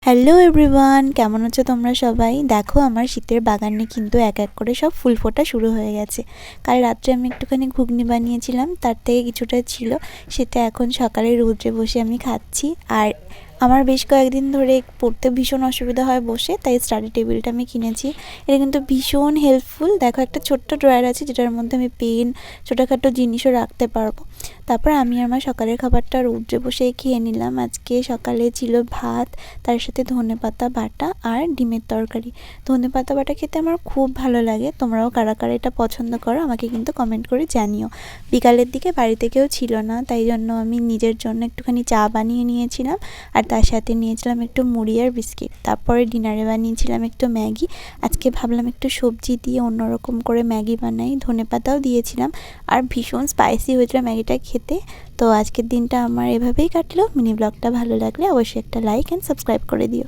Hello everyone, কেমন আছো তোমরা সবাই? দেখো আমার শীতের বাগানে কিন্তু এক এক করে সব ফুল ফোটা শুরু হয়ে গেছে। কাল রাত্রে আমি একটুখানি ঘুগনি বানিয়েছিলাম, তার থেকে কিছুটা ছিল, সেটা এখন সকালে রোদ্রে বসে আমি খাচ্ছি। আর আমার বেশ কয়েকদিন ধরে পড়তে ভীষণ অসুবিধা হয় বসে, তাই স্টাডি টেবিলটা আমি কিনেছি। এটা কিন্তু ভীষণ হেল্পফুল। দেখো একটা ছোট্ট ড্রয়ার আছে যেটার মধ্যে আমি পেন, ছোটোখাটো জিনিসও রাখতে পারবো। তারপর আমি আমার সকালের খাবারটা রোদ্রে বসেই খেয়ে নিলাম। আজকে সকালে ছিল ভাত, তার সাথে ধনেপাতা বাটা আর ডিমের তরকারি। ধনেপাতা বাটা খেতে আমার খুব ভালো লাগে। তোমরাও কারা কারা এটা পছন্দ করো আমাকে কিন্তু কমেন্ট করে জানিও। বিকালের দিকে বাড়িতে কেউ ছিল না, তাই জন্য আমি নিজের জন্য একটুখানি চা বানিয়ে নিয়েছিলাম, আর তার সাথে নিয়েছিলাম একটু মুড়ি আর বিস্কিট। তারপরে ডিনারে বানিয়েছিলাম একটু ম্যাগি। আজকে ভাবলাম একটু সবজি দিয়ে অন্যরকম করে ম্যাগি বানাই, ধনেপাতাও দিয়েছিলাম, আর ভীষণ স্পাইসি হয়েছিল ম্যাগিটা খেতে। তো আজকের দিনটা আমার এভাবেই কাটলো। মিনি ব্লগটা ভালো লাগলে অবশ্যই একটা লাইক অ্যান্ড সাবস্ক্রাইব করে দিও।